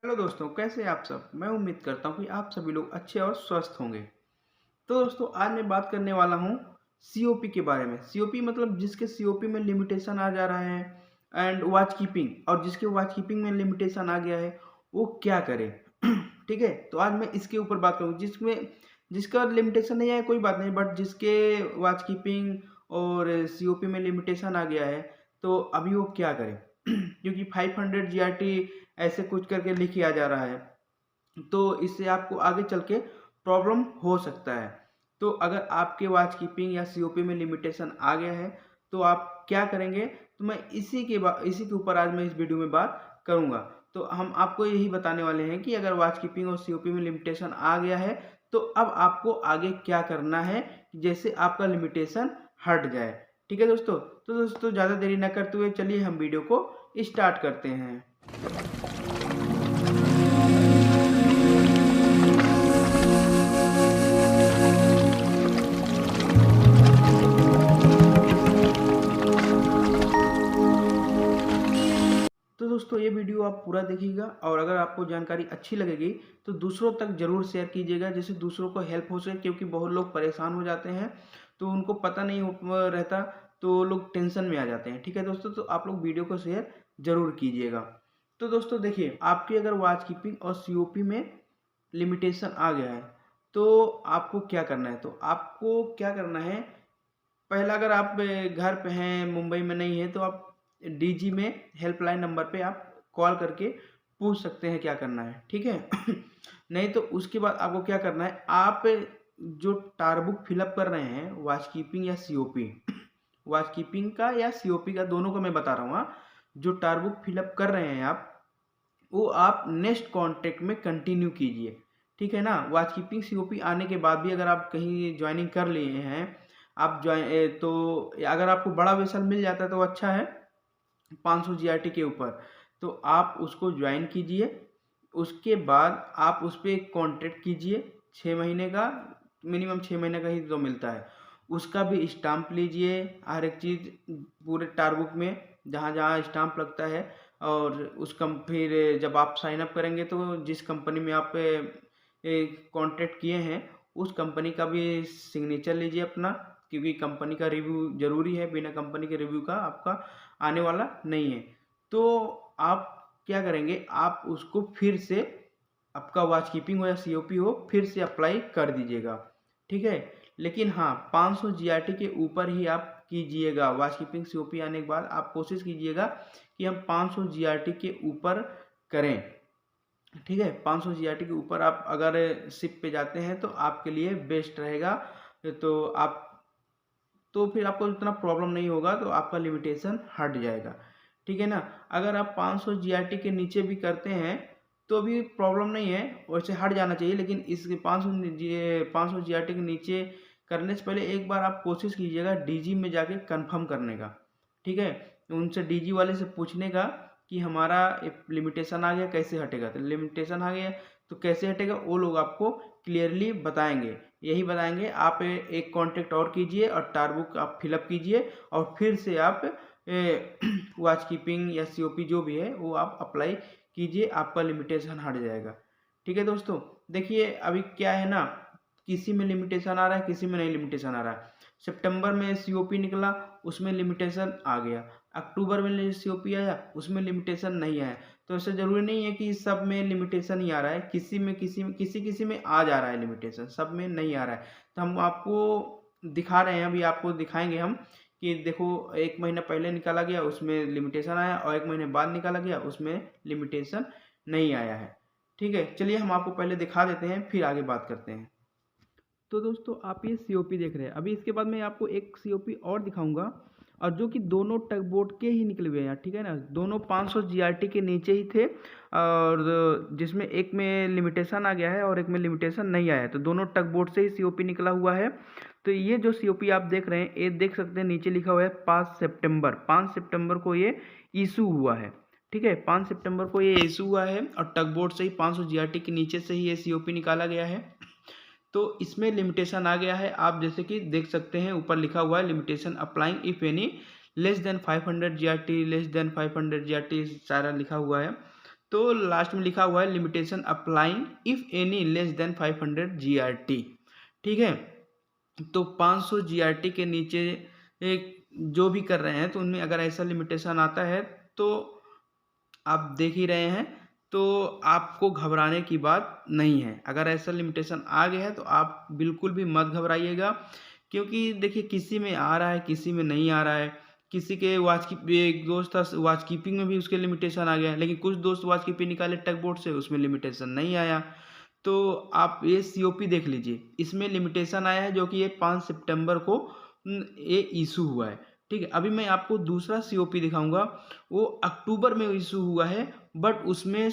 Hello दोस्तों, कैसे हैं आप सब। मैं उम्मीद करता हूँ कि आप सभी लोग अच्छे और स्वस्थ होंगे। तो दोस्तों, आज मैं बात करने वाला हूँ सीओपी के बारे में। सीओपी मतलब जिसके सीओपी में लिमिटेशन आ जा रहा है एंड वॉच कीपिंग, और जिसके वॉच कीपिंग में लिमिटेशन आ गया है वो क्या करे। ठीक है, तो आज मैं इसके ऊपर बात करूँ जिसमें जिसका लिमिटेशन नहीं है कोई बात नहीं, बट जिसके वॉच कीपिंग और सीओपी में लिमिटेशन आ गया है तो अभी वो क्या करे। क्योंकि 500 जीआरटी ऐसे कुछ करके लिखा जा रहा है, तो इससे आपको आगे चल के प्रॉब्लम हो सकता है। तो अगर आपके वॉच कीपिंग या सीओपी में लिमिटेशन आ गया है तो आप क्या करेंगे, तो मैं इसी के ऊपर आज मैं इस वीडियो में बात करूंगा। तो हम आपको यही बताने वाले हैं कि अगर वॉच कीपिंग और सीओपी में लिमिटेशन आ गया है तो अब आपको आगे क्या करना है, जैसे आपका लिमिटेशन हट जाए। ठीक है दोस्तों, तो दोस्तों ज़्यादा देरी न करते हुए चलिए हम वीडियो को स्टार्ट करते हैं। तो दोस्तों ये वीडियो आप पूरा देखिएगा, और अगर आपको जानकारी अच्छी लगेगी तो दूसरों तक ज़रूर शेयर कीजिएगा, जिससे दूसरों को हेल्प हो सके। क्योंकि बहुत लोग परेशान हो जाते हैं तो उनको पता नहीं रहता, तो वो लोग टेंशन में आ जाते हैं। ठीक है दोस्तों, तो आप लोग वीडियो को शेयर ज़रूर कीजिएगा। तो दोस्तों देखिए, आपकी अगर वॉच कीपिंग और सीओपी में लिमिटेशन आ गया है तो आपको क्या करना है। तो आपको क्या करना है, पहला, अगर आप घर पे हैं, मुंबई में नहीं है, तो आप डीजी में हेल्पलाइन नंबर पे आप कॉल करके पूछ सकते हैं क्या करना है। ठीक है। नहीं तो उसके बाद आपको क्या करना है, आप जो टारबुक फिलअप कर रहे हैं वॉच कीपिंग या सीओपी, वॉच कीपिंग का या सीओपी का, दोनों का मैं बता रहा हूँ। हाँ, जो टारबुक फिलअप कर रहे हैं आप, वो आप नेक्स्ट कॉन्ट्रैक्ट में कंटिन्यू कीजिए। ठीक है ना। वॉच कीपिंग सीओपी आने के बाद भी अगर आप कहीं ज्वाइनिंग कर लिए हैं, आप ज्वाइन तो अगर आपको बड़ा वेसल मिल जाता है तो अच्छा है, 500 जीआरटी के ऊपर, तो आप उसको ज्वाइन कीजिए। उसके बाद आप उस पर एक कॉन्ट्रैक्ट कीजिए 6 महीने का, मिनिमम 6 महीने का ही तो मिलता है। उसका भी स्टाम्प लीजिए, हर एक चीज़ पूरे टारबुक में जहाँ जहाँ स्टाम्प लगता है। और फिर जब आप साइन अप करेंगे तो जिस कंपनी में आप कॉन्ट्रैक्ट किए हैं उस कंपनी का भी सिग्नेचर लीजिए अपना, क्योंकि कंपनी का रिव्यू जरूरी है, बिना कंपनी के रिव्यू का आपका आने वाला नहीं है। तो आप क्या करेंगे, आप उसको फिर से, आपका वॉच कीपिंग हो या सीओपी हो, फिर से अप्लाई कर दीजिएगा। ठीक है, लेकिन हाँ 500 जीआरटी के ऊपर ही आप कीजिएगा। वॉच कीपिंग सीओपी आने के बाद आप कोशिश कीजिएगा कि हम 500 जीआरटी के ऊपर करें। ठीक है, 500 जीआरटी के ऊपर आप अगर शिप पे जाते हैं तो आपके लिए बेस्ट रहेगा। तो आप, तो फिर आपको इतना प्रॉब्लम नहीं होगा, तो आपका लिमिटेशन हट जाएगा। ठीक है ना। अगर आप 500 जीआरटी के नीचे भी करते हैं तो भी प्रॉब्लम नहीं है, वैसे हट जाना चाहिए। लेकिन इस 500 जीआरटी के नीचे करने से पहले एक बार आप कोशिश कीजिएगा डीजी में जाके कंफर्म करने का। ठीक है, उनसे डीजी वाले से पूछने का कि हमारा लिमिटेशन आ गया, कैसे हटेगा। तो लिमिटेशन आ गया तो कैसे हटेगा, वो लोग आपको क्लियरली बताएंगे। यही बताएंगे, आप एक कॉन्ट्रैक्ट और कीजिए और टारबुक आप फिलअप कीजिए, और फिर से आप वॉच कीपिंग या सीओपी जो भी है वो आप अप्लाई कीजिए, आपका लिमिटेशन हट जाएगा। ठीक है दोस्तों, देखिए अभी क्या है ना, किसी में लिमिटेशन आ रहा है, किसी में नहीं लिमिटेशन आ रहा है। सितंबर में सीओपी निकला, उसमें लिमिटेशन आ गया। अक्टूबर में सीओपी आया, उसमें लिमिटेशन नहीं आया। तो ऐसा जरूरी नहीं है कि सब में लिमिटेशन ही आ रहा है, किसी में आ जा रहा है लिमिटेशन, सब में नहीं आ रहा है। तो हम आपको दिखा रहे हैं, अभी आपको दिखाएंगे हम कि देखो, 1 महीना पहले निकाला गया उसमें लिमिटेशन आया, और 1 महीने बाद निकाला गया उसमें लिमिटेशन नहीं आया है। ठीक है, चलिए हम आपको पहले दिखा देते हैं, फिर आगे बात करते हैं। तो दोस्तों आप ये सीओपी देख रहे हैं, अभी इसके बाद मैं आपको एक सीओपी और दिखाऊंगा, और जो कि दोनों टग बोट के ही निकले हुए हैं। ठीक है ना, दोनों 500 जीआरटी के नीचे ही थे, और जिसमें एक में लिमिटेशन आ गया है और एक में लिमिटेशन नहीं आया है। तो दोनों टग बोट से ही सीओपी निकला हुआ है। तो ये जो सीओपी आप देख रहे हैं, ये देख सकते हैं नीचे लिखा हुआ है 5 सितंबर, 5 सितंबर को ये इशू हुआ है। ठीक है, 5 सितंबर को ये इशू हुआ है, और टग बोट से ही 500 जीआरटी के नीचे से ही ये सीओपी निकाला गया है। तो इसमें लिमिटेशन आ गया है, आप जैसे कि देख सकते हैं ऊपर लिखा हुआ है limitation applying if any less than 500 GRT, less than 500 GRT सारा लिखा हुआ है। तो लास्ट में लिखा हुआ है limitation applying if any less than 500 GRT। ठीक है, तो 500 GRT के नीचे एक जो भी कर रहे हैं तो उनमें अगर ऐसा लिमिटेशन आता है तो आप देख ही रहे हैं, तो आपको घबराने की बात नहीं है। अगर ऐसा लिमिटेशन आ गया है तो आप बिल्कुल भी मत घबराइएगा, क्योंकि देखिए किसी में आ रहा है किसी में नहीं आ रहा है। किसी के एक दोस्त था वॉच कीपिंग में भी उसके लिमिटेशन आ गया, लेकिन कुछ दोस्त वॉच कीपिंग निकाले टग बोर्ड से, उसमें लिमिटेशन नहीं आया। तो आप ये COP देख लीजिए, इसमें लिमिटेशन आया है जो कि ये 5 सितंबर को ये इशू हुआ है। ठीक है, अभी मैं आपको दूसरा COP दिखाऊंगा, वो अक्टूबर में इशू हुआ है, बट उसमें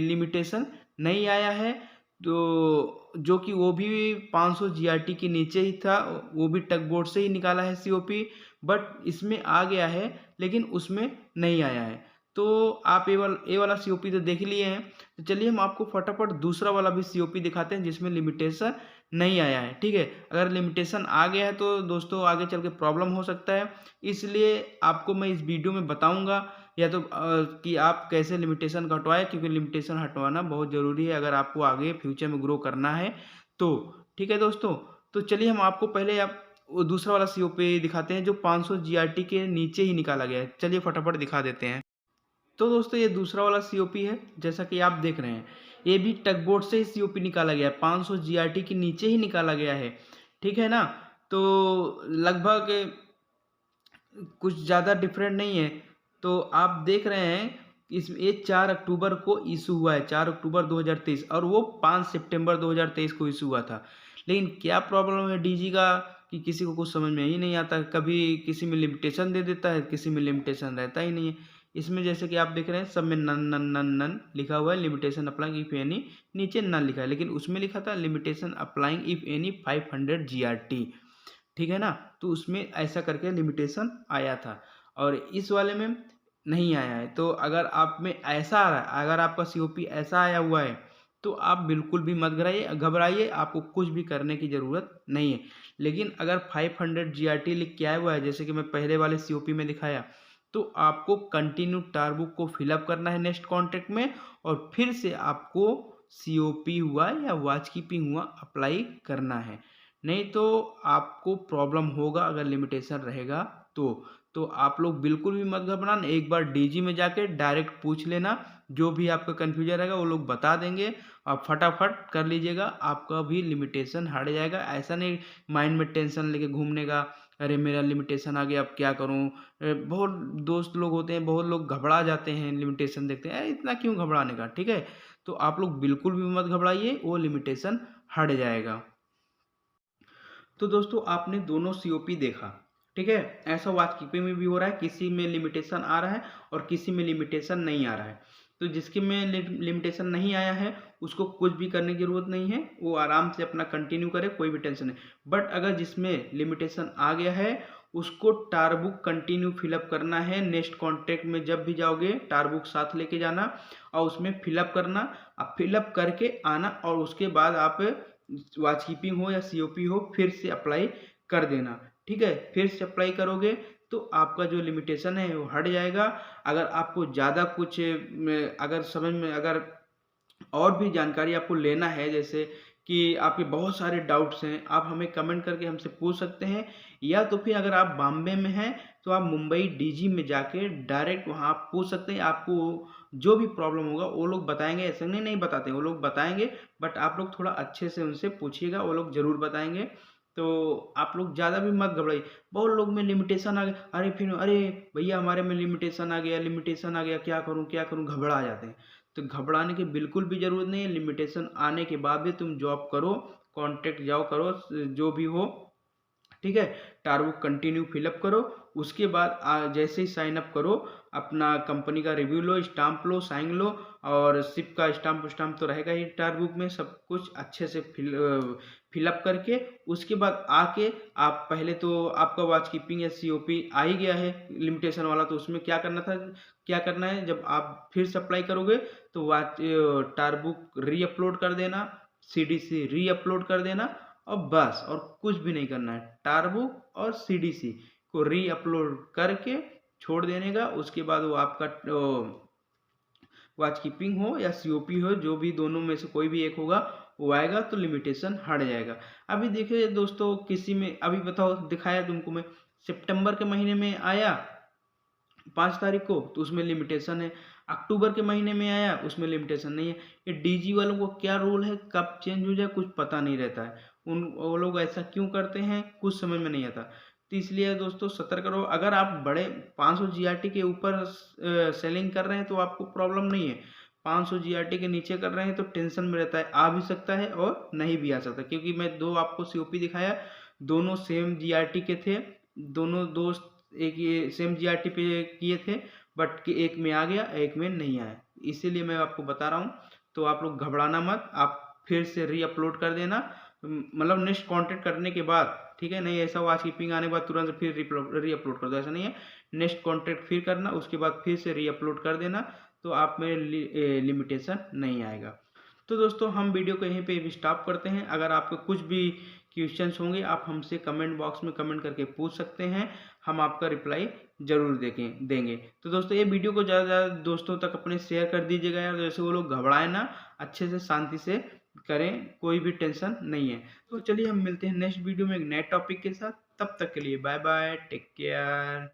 लिमिटेशन नहीं आया है। तो जो कि वो भी 500 GRT के नीचे ही था, वो भी टग बोर्ड से ही निकाला है COP, बट इसमें आ गया है लेकिन उसमें नहीं आया है। तो आप ये वाला COP तो देख लिए हैं, तो चलिए हम आपको फटाफट दूसरा वाला भी COP दिखाते हैं जिसमें लिमिटेशन नहीं आया है। ठीक है, अगर लिमिटेशन आ गया है तो दोस्तों आगे चल के प्रॉब्लम हो सकता है, इसलिए आपको मैं इस वीडियो में बताऊंगा या तो कि आप कैसे लिमिटेशन का हटवाएं, क्योंकि लिमिटेशन हटवाना बहुत ज़रूरी है अगर आपको आगे फ्यूचर में ग्रो करना है तो। ठीक है दोस्तों, तो चलिए हम आपको पहले आप वो दूसरा वाला COP दिखाते हैं जो 500 GRT के नीचे ही निकाला गया है। चलिए फटाफट दिखा देते हैं। तो दोस्तों ये दूसरा वाला COP है, जैसा कि आप देख रहे हैं, ये भी टग बोर्ड से ही COP निकाला गया है, 500 GRT के नीचे ही निकाला गया है। ठीक है ना, तो लगभग कुछ ज़्यादा डिफरेंट नहीं है। तो आप देख रहे हैं ये 4 अक्टूबर को इशू हुआ है, 4 अक्टूबर 2023, और वो 5 सितंबर 2023 को इशू हुआ था। लेकिन क्या प्रॉब्लम है DG का कि किसी को कुछ समझ में ही नहीं आता, कभी किसी में लिमिटेशन दे देता है, किसी में लिमिटेशन रहता ही नहीं है। इसमें जैसे कि आप देख रहे हैं सब में नन नन नन नन लिखा हुआ है, लिमिटेशन अप्लाइंग इफ एनी, नीचे नन लिखा है, लेकिन उसमें लिखा था limitation applying if any 500 GRT। ठीक है ना, तो उसमें ऐसा करके लिमिटेशन आया था और इस वाले में नहीं आया है। तो अगर आप में ऐसा आ रहा है, अगर आपका COP ऐसा आया हुआ है तो आप बिल्कुल भी मत घबराइए, आपको कुछ भी करने की ज़रूरत नहीं है। लेकिन अगर 500 GRT लिख के आया हुआ है, जैसे कि मैं पहले वाले COP में दिखाया, तो आपको कंटिन्यू टारबुक को फिलअप करना है नेक्स्ट कॉन्ट्रैक्ट में, और फिर से आपको COP हुआ या वॉच कीपिंग हुआ अप्लाई करना है, नहीं तो आपको प्रॉब्लम होगा अगर लिमिटेशन रहेगा तो आप लोग बिल्कुल भी मत घबराना, एक बार DG में जाके डायरेक्ट पूछ लेना, जो भी आपका कन्फ्यूजन रहेगा वो लोग बता देंगे, आप फटाफट कर लीजिएगा, आपका भी लिमिटेशन हट जाएगा। ऐसा नहीं माइंड में टेंशन लेके घूमने का, अरे मेरा लिमिटेशन आ गया अब क्या करूं। बहुत दोस्त लोग होते हैं, बहुत लोग घबरा जाते हैं लिमिटेशन देखते हैं, इतना क्यों घबराने का। ठीक है, तो आप लोग बिल्कुल भी मत घबराइए, वो लिमिटेशन हट जाएगा। तो दोस्तों आपने दोनों COP देखा, ठीक है, ऐसा वॉच कीपिंग में भी हो रहा है, किसी में लिमिटेशन आ रहा है और किसी में लिमिटेशन नहीं आ रहा है। तो जिसके में लिमिटेशन नहीं आया है उसको कुछ भी करने की जरूरत नहीं है, वो आराम से अपना कंटिन्यू करे, कोई भी टेंशन नहीं। बट अगर जिसमें लिमिटेशन आ गया है उसको टारबुक कंटिन्यू फिलअप करना है, नेक्स्ट कॉन्ट्रैक्ट में जब भी जाओगे टारबुक साथ लेके जाना और उसमें फिलअप करना, अब फिलअप करके आना, और उसके बाद आप वॉच कीपिंग हो या COP हो फिर से अप्लाई कर देना। ठीक है, फिर से अप्लाई करोगे तो आपका जो लिमिटेशन है वो हट जाएगा। अगर आपको ज़्यादा कुछ अगर समझ में, अगर और भी जानकारी आपको लेना है, जैसे कि आपके बहुत सारे डाउट्स हैं, आप हमें कमेंट करके हमसे पूछ सकते हैं, या तो फिर अगर आप बॉम्बे में हैं तो आप मुंबई DG में जाके डायरेक्ट वहाँ आप पूछ सकते हैं। आपको जो भी प्रॉब्लम होगा वो लोग बताएंगे, ऐसे नहीं बताते, वो लोग बताएंगे, बट आप लोग थोड़ा अच्छे से उनसे पूछिएगा, वो लोग ज़रूर बताएंगे। तो आप लोग ज़्यादा भी मत घबराइए। बहुत लोग में लिमिटेशन आ गया, अरे फिर अरे भैया हमारे में लिमिटेशन आ गया, लिमिटेशन आ गया, क्या करूँ क्या करूँ, घबरा जाते हैं। तो घबराने की बिल्कुल भी ज़रूरत नहीं है, लिमिटेशन आने के बाद भी तुम जॉब करो, कॉन्ट्रैक्ट जाओ करो, जो भी हो। ठीक है, टारबुक कंटिन्यू फिलअप करो, उसके बाद जैसे ही साइन अप करो अपना कंपनी का रिव्यू लो, स्टाम्प लो, साइन लो, और सिप का स्टाम्प तो रहेगा ही टारबुक में, सब कुछ अच्छे से फिलअप करके उसके बाद आके आप पहले तो आपका वॉच कीपिंग या COP आ ही गया है लिमिटेशन वाला, तो उसमें क्या करना था, क्या करना है, जब आप फिर से अप्लाई करोगे तो वॉच टारबुक री अपलोड कर देना, CDC री अपलोड कर देना, और बस, और कुछ भी नहीं करना है। टारबुक और CDC को री अपलोड करके छोड़ देने का, उसके बाद वो आपका वॉच कीपिंग हो या सीओपी हो, जो भी दोनों में से कोई भी एक होगा वो आएगा तो लिमिटेशन हट जाएगा। अभी देखिए दोस्तों, किसी में अभी बताओ दिखाया तुमको मैं, सितंबर के महीने में आया 5 तारीख को तो उसमें लिमिटेशन है, अक्टूबर के महीने में आया उसमें लिमिटेशन नहीं है। ये डीजी वालों को क्या रूल है, कब चेंज हो जाए कुछ पता नहीं रहता है। वो लोग ऐसा क्यों करते हैं कुछ समझ में नहीं आता। तो इसलिए दोस्तों सतर्क रहो। अगर आप बड़े 500 जीआरटी के ऊपर सेलिंग कर रहे हैं तो आपको प्रॉब्लम नहीं है। 500 जीआरटी के नीचे कर रहे हैं तो टेंशन में रहता है, आ भी सकता है और नहीं भी आ सकता, क्योंकि मैं दो आपको सीओपी दिखाया, दोनों सेम जीआरटी के थे, दोनों दोस्त एक ये सेम जीआरटी पे किए थे, बट कि एक में आ गया एक में नहीं आया, इसीलिए मैं आपको बता रहा हूँ। तो आप लोग घबराना मत, आप फिर से री अपलोड कर देना, मतलब नेक्स्ट कॉन्टेक्ट करने के बाद, ठीक है। नहीं ऐसा वॉच कीपिंग आने के बाद तुरंत फिर री अपलोड कर दो, ऐसा नहीं है। नेक्स्ट कॉन्टेक्ट फिर करना, उसके बाद फिर से री अपलोड कर देना, तो आप में लिमिटेशन नहीं आएगा। तो दोस्तों हम वीडियो को यहीं पे स्टॉप करते हैं। अगर आपको कुछ भी क्वेश्चंस होंगे आप हमसे कमेंट बॉक्स में कमेंट करके पूछ सकते हैं, हम आपका रिप्लाई जरूर देंगे। तो दोस्तों ये वीडियो को ज़्यादा से ज़्यादा दोस्तों तक अपने शेयर कर दीजिएगा यार, जैसे वो लोग घबराए ना, अच्छे से शांति से करें, कोई भी टेंशन नहीं है। तो चलिए हम मिलते हैं नेक्स्ट वीडियो में एक नए टॉपिक के साथ, तब तक के लिए बाय बाय, टेक केयर।